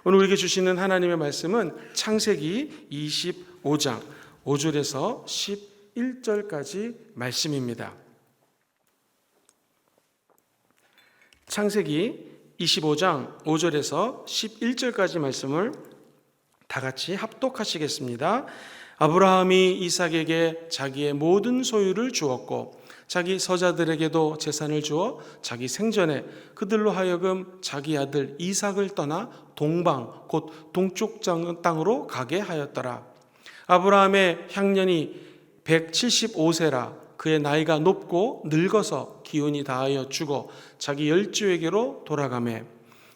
오늘 우리에게 주시는 하나님의 말씀은 창세기 25장 5절에서 11절까지 말씀입니다. 창세기 25장 5절에서 11절까지 말씀을 다 같이 합독하시겠습니다. 아브라함이 이삭에게 자기의 모든 소유를 주었고 자기 서자들에게도 재산을 주어 자기 생전에 그들로 하여금 자기 아들 이삭을 떠나 동방 곧 동쪽 땅으로 가게 하였더라. 아브라함의 향년이 175세라 그의 나이가 높고 늙어서 기운이 다하여 죽어 자기 열조에게로 돌아가매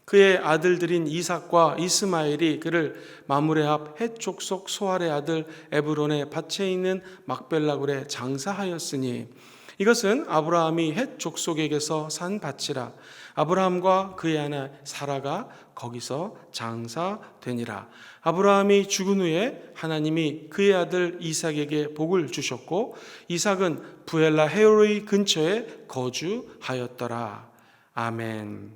그의 아들들인 이삭과 이스마엘이 그를 마므레 앞 헷 족속 소알의 아들 에브론의 밭에 있는 막벨라굴에 장사하였으니 이것은 아브라함이 헷 족속에게서 산 밭이라. 아브라함과 그의 아내 사라가 거기서 장사되니라. 아브라함이 죽은 후에 하나님이 그의 아들 이삭에게 복을 주셨고 이삭은 부엘라 헤로이 근처에 거주하였더라. 아멘.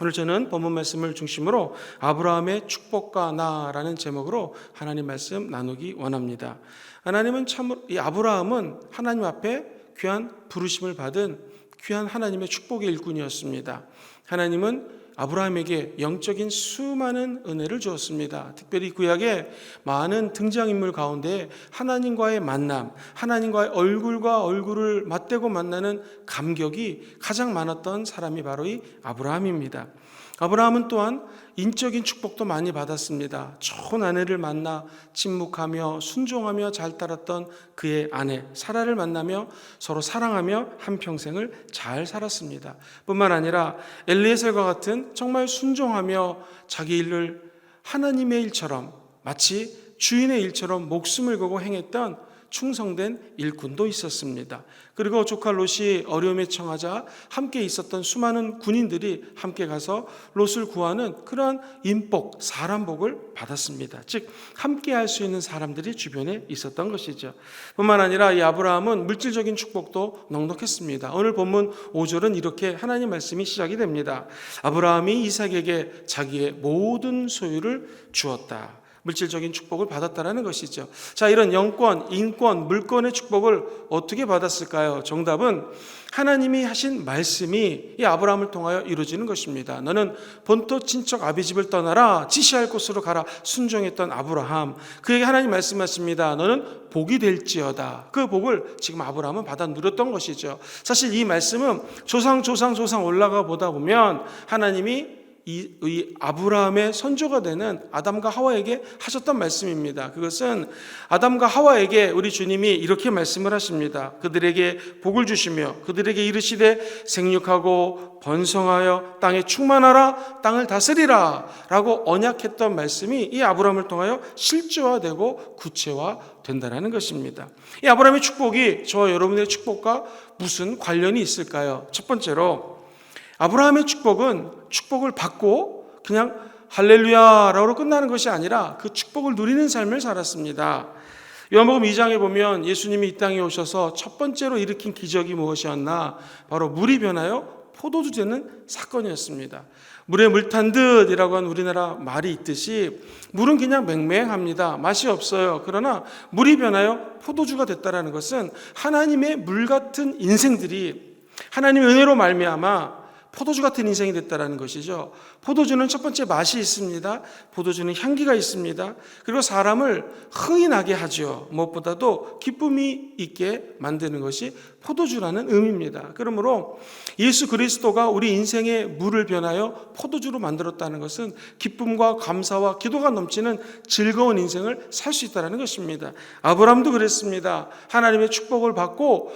오늘 저는 본문 말씀을 중심으로 아브라함의 축복과 나라는 제목으로 하나님 말씀 나누기 원합니다. 하나님은 참 이 아브라함은 하나님 앞에 귀한 부르심을 받은 귀한 하나님의 축복의 일꾼이었습니다. 하나님은 아브라함에게 영적인 수많은 은혜를 주었습니다. 특별히 구약의 많은 등장인물 가운데 하나님과의 만남, 하나님과의 얼굴과 얼굴을 맞대고 만나는 감격이 가장 많았던 사람이 바로 이 아브라함입니다. 아브라함은 또한 인적인 축복도 많이 받았습니다. 좋은 아내를 만나 침묵하며 순종하며 잘 따랐던 그의 아내 사라를 만나며 서로 사랑하며 한평생을 잘 살았습니다. 뿐만 아니라 엘리에셀과 같은 정말 순종하며 자기 일을 하나님의 일처럼 마치 주인의 일처럼 목숨을 걸고 행했던 충성된 일꾼도 있었습니다. 그리고 조카 롯이 어려움에 처하자 함께 있었던 수많은 군인들이 함께 가서 롯을 구하는 그러한 인복, 사람복을 받았습니다. 즉 함께 할 수 있는 사람들이 주변에 있었던 것이죠. 뿐만 아니라 이 아브라함은 물질적인 축복도 넉넉했습니다. 오늘 본문 5절은 이렇게 하나님 말씀이 시작이 됩니다. 아브라함이 이삭에게 자기의 모든 소유를 주었다. 물질적인 축복을 받았다라는 것이죠. 자, 이런 영권, 인권, 물권의 축복을 어떻게 받았을까요? 정답은 하나님이 하신 말씀이 이 아브라함을 통하여 이루어지는 것입니다. 너는 본토 친척 아비집을 떠나라 지시할 곳으로 가라 순종했던 아브라함, 그에게 하나님 말씀하십니다. 너는 복이 될지어다. 그 복을 지금 아브라함은 받아 누렸던 것이죠. 사실 이 말씀은 조상 올라가 보다 보면 하나님이 이 아브라함의 선조가 되는 아담과 하와에게 하셨던 말씀입니다. 그것은 아담과 하와에게 우리 주님이 이렇게 말씀을 하십니다. 그들에게 복을 주시며 그들에게 이르시되 생육하고 번성하여 땅에 충만하라 땅을 다스리라 라고 언약했던 말씀이 이 아브라함을 통하여 실제화되고 구체화된다는 것입니다. 이 아브라함의 축복이 저와 여러분의 축복과 무슨 관련이 있을까요? 첫 번째로 아브라함의 축복을 받고 그냥 할렐루야라고 끝나는 것이 아니라 그 축복을 누리는 삶을 살았습니다. 요한복음 2장에 보면 예수님이 이 땅에 오셔서 첫 번째로 일으킨 기적이 무엇이었나? 바로 물이 변하여 포도주 되는 사건이었습니다. 물에 물 탄 듯이라고 하는 우리나라 말이 있듯이 물은 그냥 맹맹합니다. 맛이 없어요. 그러나 물이 변하여 포도주가 됐다는 것은 하나님의 물 같은 인생들이 하나님의 은혜로 말미암아 포도주 같은 인생이 됐다는 것이죠. 포도주는 첫 번째 맛이 있습니다. 포도주는 향기가 있습니다. 그리고 사람을 흥이 나게 하죠. 무엇보다도 기쁨이 있게 만드는 것이 포도주라는 의미입니다. 그러므로 예수 그리스도가 우리 인생의 물을 변하여 포도주로 만들었다는 것은 기쁨과 감사와 기도가 넘치는 즐거운 인생을 살 수 있다는 것입니다. 아브라함도 그랬습니다. 하나님의 축복을 받고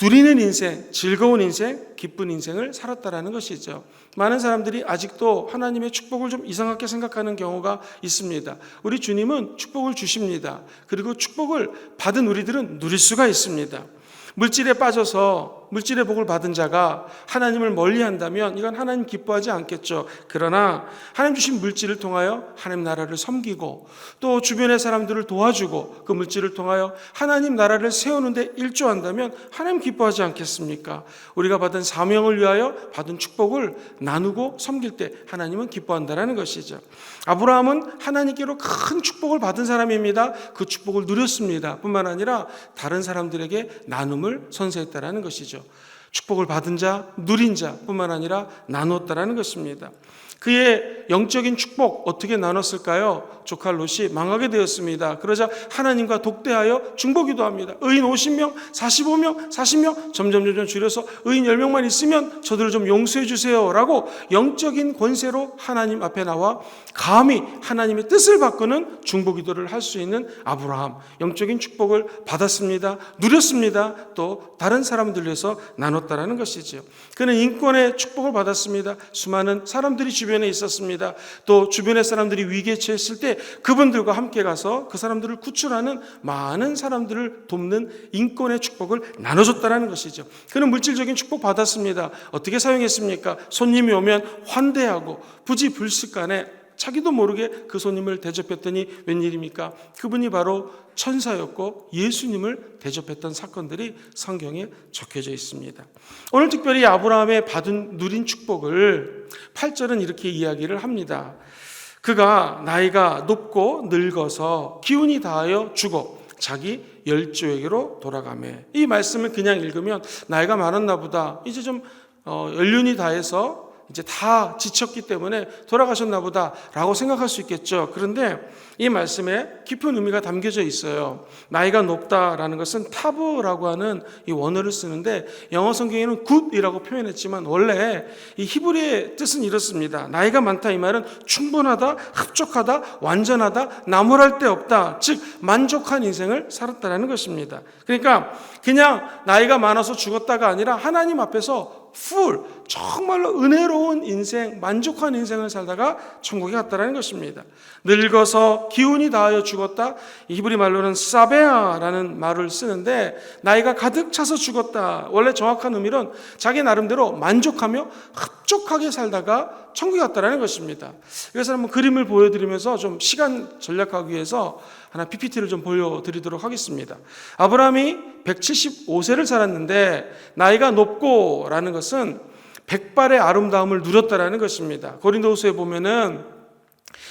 누리는 인생, 즐거운 인생, 기쁜 인생을 살았다라는 것이죠. 많은 사람들이 아직도 하나님의 축복을 좀 이상하게 생각하는 경우가 있습니다. 우리 주님은 축복을 주십니다. 그리고 축복을 받은 우리들은 누릴 수가 있습니다. 물질에 빠져서 물질의 복을 받은 자가 하나님을 멀리한다면 이건 하나님 기뻐하지 않겠죠. 그러나 하나님 주신 물질을 통하여 하나님 나라를 섬기고 또 주변의 사람들을 도와주고 그 물질을 통하여 하나님 나라를 세우는 데 일조한다면 하나님 기뻐하지 않겠습니까? 우리가 받은 사명을 위하여 받은 축복을 나누고 섬길 때 하나님은 기뻐한다라는 것이죠. 아브라함은 하나님께로 큰 축복을 받은 사람입니다. 그 축복을 누렸습니다. 뿐만 아니라 다른 사람들에게 나눔을 선서했다라는 것이죠. 축복을 받은 자, 누린 자 뿐만 아니라 나눴다라는 것입니다. 그의 영적인 축복 어떻게 나눴을까요? 조카 롯이 망하게 되었습니다. 그러자 하나님과 독대하여 중보기도합니다. 의인 50명, 45명, 40명 점점 줄여서 의인 10명만 있으면 저들을 좀 용서해 주세요 라고 영적인 권세로 하나님 앞에 나와 감히 하나님의 뜻을 바꾸는 중보기도를 할 수 있는 아브라함, 영적인 축복을 받았습니다. 누렸습니다. 또 다른 사람들을 위해서 나눴다라는 것이죠. 그는 인권의 축복을 받았습니다. 수많은 사람들이 주변에 있었습니다. 또 주변의 사람들이 위기에 처했을 때 그분들과 함께 가서 그 사람들을 구출하는 많은 사람들을 돕는 인권의 축복을 나눠줬다는 것이죠. 그는 물질적인 축복 받았습니다. 어떻게 사용했습니까? 손님이 오면 환대하고 부지불식간에 자기도 모르게 그 손님을 대접했더니 웬일입니까? 그분이 바로 천사였고 예수님을 대접했던 사건들이 성경에 적혀져 있습니다. 오늘 특별히 아브라함의 누린 축복을 8절은 이렇게 이야기를 합니다. 그가 나이가 높고 늙어서 기운이 다하여 죽어 자기 열조에게로 돌아가매. 이 말씀을 그냥 읽으면 나이가 많았나 보다, 이제 좀 연륜이 다해서 이제 다 지쳤기 때문에 돌아가셨나 보다 라고 생각할 수 있겠죠. 그런데 이 말씀에 깊은 의미가 담겨져 있어요. 나이가 높다라는 것은 타브라고 하는 이 원어를 쓰는데 영어 성경에는 굿이라고 표현했지만 원래 이 히브리의 뜻은 이렇습니다. 나이가 많다 이 말은 충분하다, 흡족하다, 완전하다, 나무랄 데 없다, 즉 만족한 인생을 살았다라는 것입니다. 그러니까 그냥 나이가 많아서 죽었다가 아니라 하나님 앞에서 정말로 은혜로운 인생, 만족한 인생을 살다가 천국에 갔다라는 것입니다. 늙어서 기운이 다하여 죽었다. 히브리 말로는 사베아라는 말을 쓰는데 나이가 가득 차서 죽었다. 원래 정확한 의미는 자기 나름대로 만족하며 흡족하게 살다가 천국에 갔다라는 것입니다. 그래서 한번 그림을 보여드리면서 좀 시간 전략하기 위해서 하나 PPT를 좀 보여드리도록 하겠습니다. 아브라함이 175세를 살았는데 나이가 높고 라는 것은 백발의 아름다움을 누렸다라는 것입니다. 고린도후서에 보면은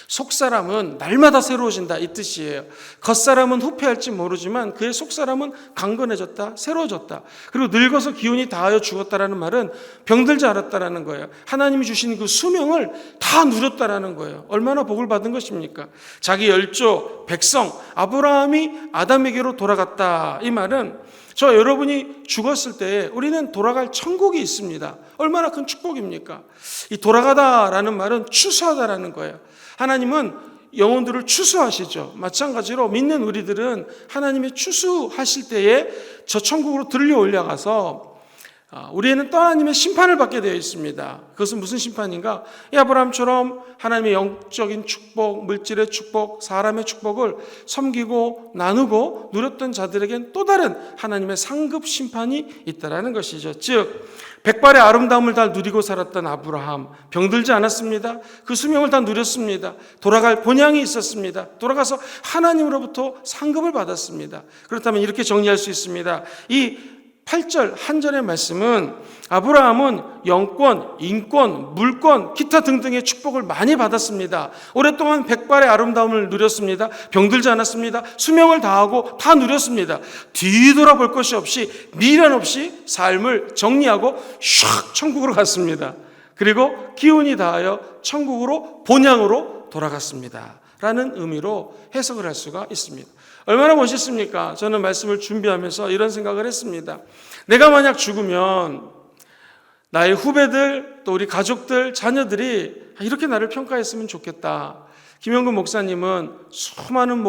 속사람은 날마다 새로워진다 이 뜻이에요. 겉사람은 후패할지 모르지만 그의 속사람은 강건해졌다, 새로워졌다. 그리고 늙어서 기운이 다하여 죽었다라는 말은 병들지 않았다라는 거예요. 하나님이 주신 그 수명을 다 누렸다라는 거예요. 얼마나 복을 받은 것입니까? 자기 열조 백성 아브라함이 아담에게로 돌아갔다. 이 말은 저 여러분이 죽었을 때 우리는 돌아갈 천국이 있습니다. 얼마나 큰 축복입니까? 이 돌아가다라는 말은 추수하다라는 거예요. 하나님은 영혼들을 추수하시죠. 마찬가지로 믿는 우리들은 하나님의 추수하실 때에 저 천국으로 들려 올라가서 우리는 또 하나님의 심판을 받게 되어 있습니다. 그것은 무슨 심판인가? 이 아브라함처럼 하나님의 영적인 축복, 물질의 축복, 사람의 축복을 섬기고 나누고 누렸던 자들에겐 또 다른 하나님의 상급 심판이 있다라는 것이죠. 즉 백발의 아름다움을 다 누리고 살았던 아브라함, 병들지 않았습니다. 그 수명을 다 누렸습니다. 돌아갈 본향이 있었습니다. 돌아가서 하나님으로부터 상급을 받았습니다. 그렇다면 이렇게 정리할 수 있습니다. 이 8절 한 절의 말씀은 아브라함은 영권, 인권, 물권, 기타 등등의 축복을 많이 받았습니다. 오랫동안 백발의 아름다움을 누렸습니다. 병들지 않았습니다. 수명을 다하고 다 누렸습니다. 뒤돌아볼 것이 없이 미련 없이 삶을 정리하고 슉 천국으로 갔습니다. 그리고 기운이 다하여 천국으로 본향으로 돌아갔습니다. 라는 의미로 해석을 할 수가 있습니다. 얼마나 멋있습니까? 저는 말씀을 준비하면서 이런 생각을 했습니다. 내가 만약 죽으면 나의 후배들, 또 우리 가족들, 자녀들이 이렇게 나를 평가했으면 좋겠다. 김영근 목사님은 수많은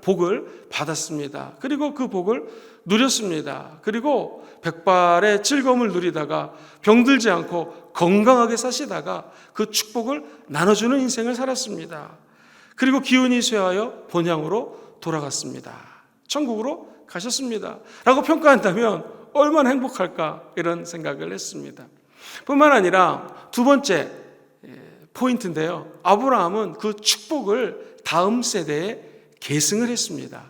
복을 받았습니다. 그리고 그 복을 누렸습니다. 그리고 백발의 즐거움을 누리다가 병들지 않고 건강하게 사시다가 그 축복을 나눠주는 인생을 살았습니다. 그리고 기운이 쇠하여 본향으로 돌아갔습니다. 천국으로 가셨습니다. 라고 평가한다면 얼마나 행복할까 이런 생각을 했습니다. 뿐만 아니라 두 번째 포인트인데요. 아브라함은 그 축복을 다음 세대에 계승을 했습니다.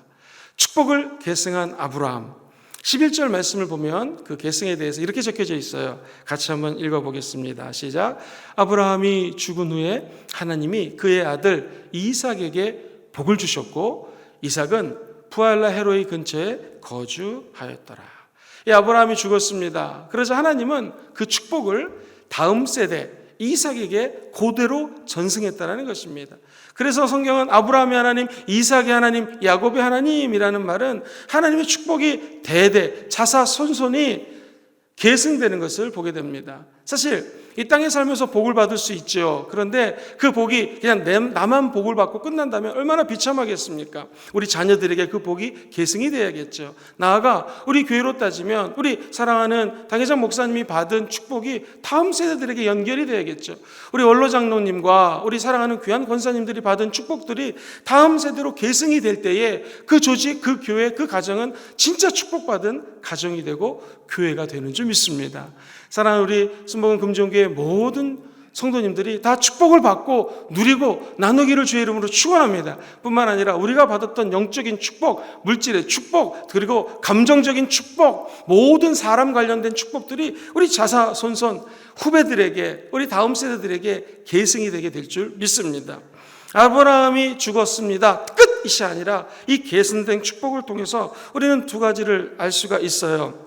축복을 계승한 아브라함. 11절 말씀을 보면 그 계승에 대해서 이렇게 적혀져 있어요. 같이 한번 읽어보겠습니다. 시작. 아브라함이 죽은 후에 하나님이 그의 아들 이삭에게 복을 주셨고 이삭은 부알라 헤로이 근처에 거주하였더라. 이 아브라함이 죽었습니다. 그래서 하나님은 그 축복을 다음 세대 이삭에게 그대로 전승했다는 것입니다. 그래서 성경은 아브라함의 하나님, 이삭의 하나님, 야곱의 하나님이라는 말은 하나님의 축복이 대대 자사손손이 계승되는 것을 보게 됩니다. 사실 이 땅에 살면서 복을 받을 수 있죠. 그런데 그 복이 그냥 나만 복을 받고 끝난다면 얼마나 비참하겠습니까? 우리 자녀들에게 그 복이 계승이 돼야겠죠. 나아가 우리 교회로 따지면 우리 사랑하는 당회장 목사님이 받은 축복이 다음 세대들에게 연결이 돼야겠죠. 우리 원로 장로님과 우리 사랑하는 귀한 권사님들이 받은 축복들이 다음 세대로 계승이 될 때에 그 조직, 그 교회, 그 가정은 진짜 축복받은 가정이 되고 교회가 되는 줄 믿습니다. 사랑하는 우리 순복음 금종교회 모든 성도님들이 다 축복을 받고 누리고 나누기를 주의 이름으로 축원합니다. 뿐만 아니라 우리가 받았던 영적인 축복, 물질의 축복, 그리고 감정적인 축복, 모든 사람 관련된 축복들이 우리 자사손손 후배들에게, 우리 다음 세대들에게 계승이 되게 될 줄 믿습니다. 아브라함이 죽었습니다. 끝이 아니라 이 계승된 축복을 통해서 우리는 두 가지를 알 수가 있어요.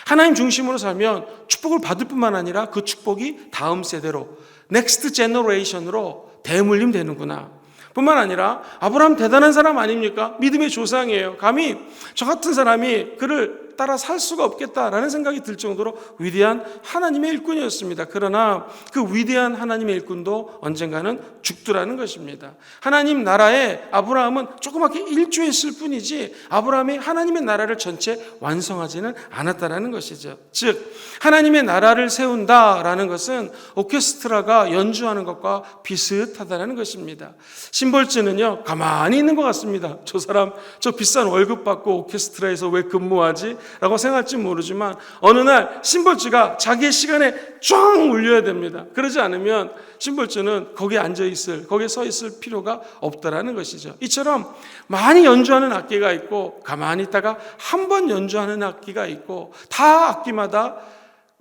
하나님 중심으로 살면 축복을 받을 뿐만 아니라 그 축복이 다음 세대로 넥스트 제너레이션으로 대물림 되는구나. 뿐만 아니라 아브라함 대단한 사람 아닙니까? 믿음의 조상이에요. 감히 저 같은 사람이 그를 따라 살 수가 없겠다라는 생각이 들 정도로 위대한 하나님의 일꾼이었습니다. 그러나 그 위대한 하나님의 일꾼도 언젠가는 죽더라는 것입니다. 하나님 나라에 아브라함은 조그맣게 일조했을 뿐이지 아브라함이 하나님의 나라를 전체 완성하지는 않았다라는 것이죠. 즉 하나님의 나라를 세운다라는 것은 오케스트라가 연주하는 것과 비슷하다는 것입니다. 심벌즈는요 가만히 있는 것 같습니다. 저 사람 저 비싼 월급 받고 오케스트라에서 왜 근무하지? 라고 생각할지 모르지만 어느 날 심벌즈가 자기의 시간에 쫙 울려야 됩니다. 그러지 않으면 심벌즈는 거기에 앉아있을, 거기에 서 있을 필요가 없다라는 것이죠. 이처럼 많이 연주하는 악기가 있고 가만히 있다가 한 번 연주하는 악기가 있고 다 악기마다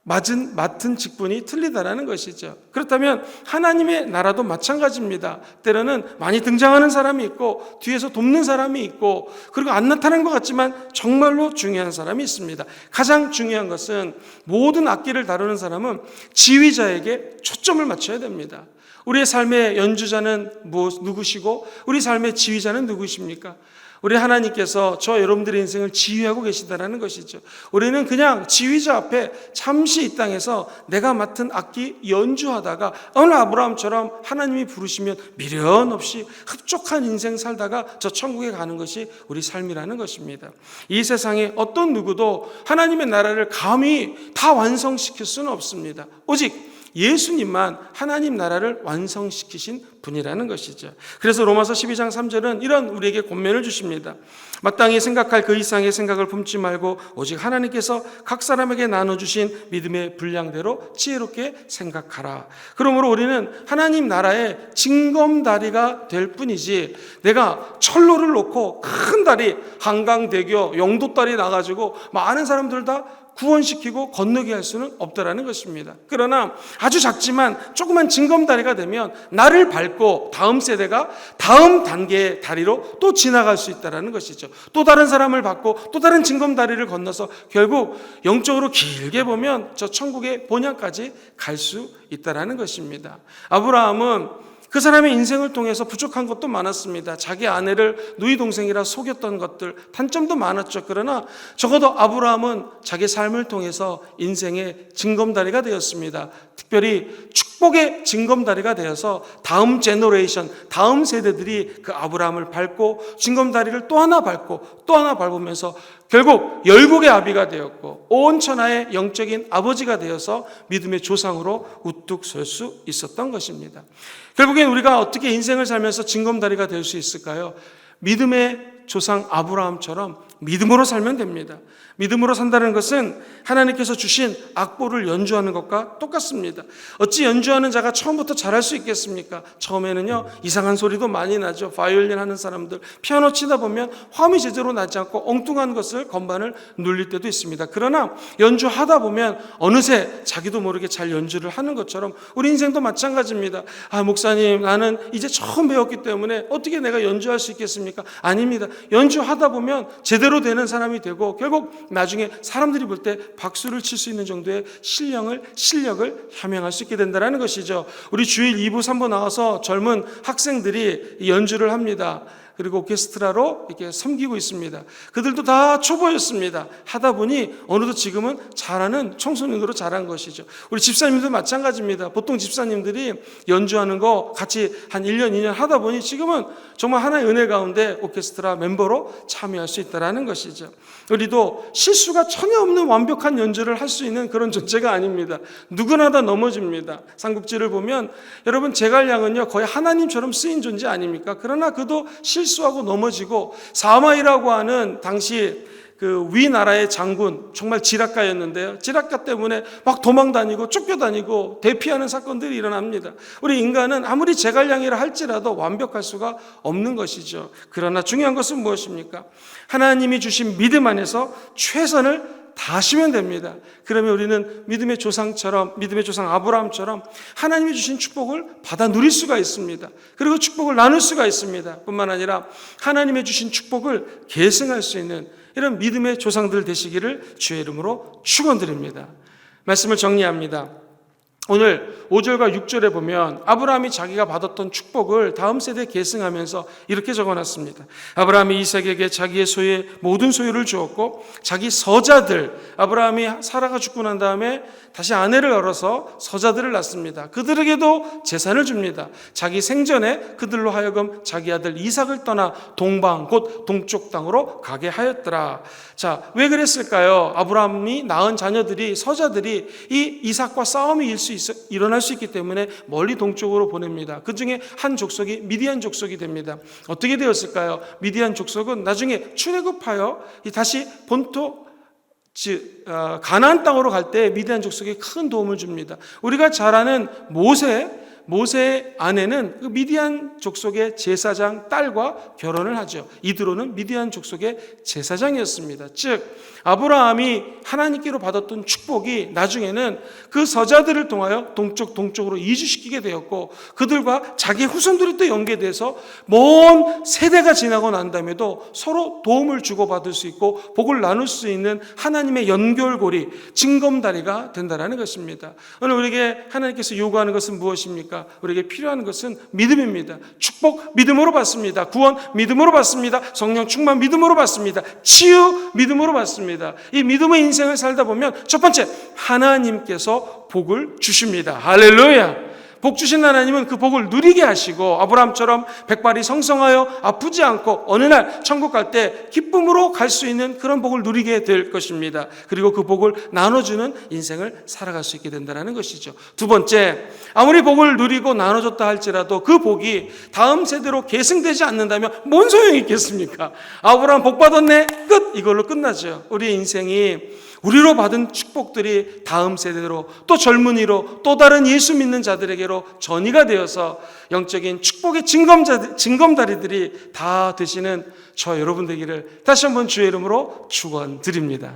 맡은 직분이 틀리다라는 것이죠. 그렇다면 하나님의 나라도 마찬가지입니다. 때로는 많이 등장하는 사람이 있고 뒤에서 돕는 사람이 있고 그리고 안 나타나는 것 같지만 정말로 중요한 사람이 있습니다. 가장 중요한 것은 모든 악기를 다루는 사람은 지휘자에게 초점을 맞춰야 됩니다. 우리의 삶의 연주자는 누구시고 우리 삶의 지휘자는 누구십니까? 우리 하나님께서 저 여러분들의 인생을 지휘하고 계시다는 것이죠. 우리는 그냥 지휘자 앞에 잠시 이 땅에서 내가 맡은 악기 연주하다가 어느 아브라함처럼 하나님이 부르시면 미련 없이 흡족한 인생 살다가 저 천국에 가는 것이 우리 삶이라는 것입니다. 이 세상에 어떤 누구도 하나님의 나라를 감히 다 완성시킬 수는 없습니다. 오직 예수님만 하나님 나라를 완성시키신 분이라는 것이죠. 그래서 로마서 12장 3절은 이런 우리에게 권면을 주십니다. 마땅히 생각할 그 이상의 생각을 품지 말고 오직 하나님께서 각 사람에게 나눠주신 믿음의 분량대로 지혜롭게 생각하라. 그러므로 우리는 하나님 나라의 징검다리가 될 뿐이지 내가 철로를 놓고 큰 다리, 한강대교, 영도다리 나가지고 많은 사람들 다 구원시키고 건너게 할 수는 없다라는 것입니다. 그러나 아주 작지만 조그만 징검다리가 되면 나를 밟고 다음 세대가 다음 단계의 다리로 또 지나갈 수 있다라는 것이죠. 또 다른 사람을 밟고 또 다른 징검다리를 건너서 결국 영적으로 길게 보면 저 천국의 본향까지 갈 수 있다라는 것입니다. 아브라함은 그 사람의 인생을 통해서 부족한 것도 많았습니다. 자기 아내를 누이 동생이라 속였던 것들, 단점도 많았죠. 그러나 적어도 아브라함은 자기 삶을 통해서 인생의 징검다리가 되었습니다. 특별히 축복의 징검다리가 되어서 다음 제너레이션, 다음 세대들이 그 아브라함을 밟고 징검다리를 또 하나 밟고 또 하나 밟으면서 결국 열국의 아비가 되었고 온 천하의 영적인 아버지가 되어서 믿음의 조상으로 우뚝 설 수 있었던 것입니다. 결국엔 우리가 어떻게 인생을 살면서 징검다리가 될 수 있을까요? 믿음의 조상 아브라함처럼 믿음으로 살면 됩니다. 믿음으로 산다는 것은 하나님께서 주신 악보를 연주하는 것과 똑같습니다. 어찌 연주하는 자가 처음부터 잘할 수 있겠습니까? 처음에는요, 이상한 소리도 많이 나죠. 바이올린 하는 사람들, 피아노 치다 보면 화음이 제대로 나지 않고 엉뚱한 것을 건반을 눌릴 때도 있습니다. 그러나 연주하다 보면 어느새 자기도 모르게 잘 연주를 하는 것처럼 우리 인생도 마찬가지입니다. 목사님, 나는 이제 처음 배웠기 때문에 어떻게 내가 연주할 수 있겠습니까? 아닙니다. 연주하다 보면 제대로 되는 사람이 되고 결국 나중에 사람들이 볼 때 박수를 칠 수 있는 정도의 실력을 함양할 수 있게 된다는 것이죠. 우리 주일 2부 3부 나와서 젊은 학생들이 연주를 합니다. 그리고 오케스트라로 이렇게 섬기고 있습니다. 그들도 다 초보였습니다. 하다 보니 어느덧 지금은 잘하는 청소년으로 자란 것이죠. 우리 집사님도 마찬가지입니다. 보통 집사님들이 연주하는 거 같이 한 1년, 2년 하다 보니 지금은 정말 하나의 은혜 가운데 오케스트라 멤버로 참여할 수 있다는 것이죠. 우리도 실수가 전혀 없는 완벽한 연주를 할 수 있는 그런 존재가 아닙니다. 누구나 다 넘어집니다. 삼국지를 보면 여러분 제갈량은요 거의 하나님처럼 쓰인 존재 아닙니까? 그러나 그도 실수하고 넘어지고 사마이라고 하는 당시 그 위나라의 장군, 정말 지략가였는데요. 지략가 때문에 막 도망다니고 쫓겨다니고 대피하는 사건들이 일어납니다. 우리 인간은 아무리 제갈량이라 할지라도 완벽할 수가 없는 것이죠. 그러나 중요한 것은 무엇입니까? 하나님이 주신 믿음 안에서 최선을 다하시면 됩니다. 그러면 우리는 믿음의 조상처럼, 믿음의 조상 아브라함처럼 하나님이 주신 축복을 받아 누릴 수가 있습니다. 그리고 축복을 나눌 수가 있습니다. 뿐만 아니라 하나님의 주신 축복을 계승할 수 있는 이런 믿음의 조상들 되시기를 주의 이름으로 축원드립니다. 말씀을 정리합니다. 오늘 5절과 6절에 보면 아브라함이 자기가 받았던 축복을 다음 세대에 계승하면서 이렇게 적어놨습니다. 아브라함이 이삭에게 자기의 소유의 모든 소유를 주었고 자기 서자들, 아브라함이 사라가 죽고 난 다음에 다시 아내를 얻어서 서자들을 낳습니다. 그들에게도 재산을 줍니다. 자기 생전에 그들로 하여금 자기 아들 이삭을 떠나 동방 곧 동쪽 땅으로 가게 하였더라. 자, 왜 그랬을까요? 아브라함이 낳은 자녀들이 서자들이 이 이삭과 싸움이 일어날 수 있기 때문에 멀리 동쪽으로 보냅니다. 그 중에 한 족속이 미디안 족속이 됩니다. 어떻게 되었을까요? 미디안 족속은 나중에 출애굽하여 다시 본토 가나안 땅으로 갈 때 미디안 족속에 큰 도움을 줍니다. 우리가 잘 아는 모세의 아내는 그 미디안 족속의 제사장 딸과 결혼을 하죠. 이드로는 미디안 족속의 제사장이었습니다. 즉 아브라함이 하나님께로 받았던 축복이 나중에는 그 서자들을 통하여 동쪽으로 이주시키게 되었고 그들과 자기 후손들이 또 연계돼서 먼 세대가 지나고 난 다음에도 서로 도움을 주고받을 수 있고 복을 나눌 수 있는 하나님의 연결고리, 징검다리가 된다는 것입니다. 오늘 우리에게 하나님께서 요구하는 것은 무엇입니까? 우리에게 필요한 것은 믿음입니다. 축복 믿음으로 받습니다. 구원 믿음으로 받습니다. 성령 충만 믿음으로 받습니다. 치유 믿음으로 받습니다. 이 믿음의 인생을 살다 보면 첫 번째, 하나님께서 복을 주십니다. 할렐루야. 복 주신 하나님은 그 복을 누리게 하시고 아브라함처럼 백발이 성성하여 아프지 않고 어느 날 천국 갈 때 기쁨으로 갈 수 있는 그런 복을 누리게 될 것입니다. 그리고 그 복을 나눠주는 인생을 살아갈 수 있게 된다는 것이죠. 두 번째, 아무리 복을 누리고 나눠줬다 할지라도 그 복이 다음 세대로 계승되지 않는다면 뭔 소용이 있겠습니까? 아브라함 복 받았네, 끝! 이걸로 끝나죠. 우리의 인생이 우리로 받은 축복들이 다음 세대로 또 젊은이로 또 다른 예수 믿는 자들에게로 전이가 되어서 영적인 축복의 징검다리들이 다 되시는 저 여러분 되기를 다시 한번 주의 이름으로 축원드립니다.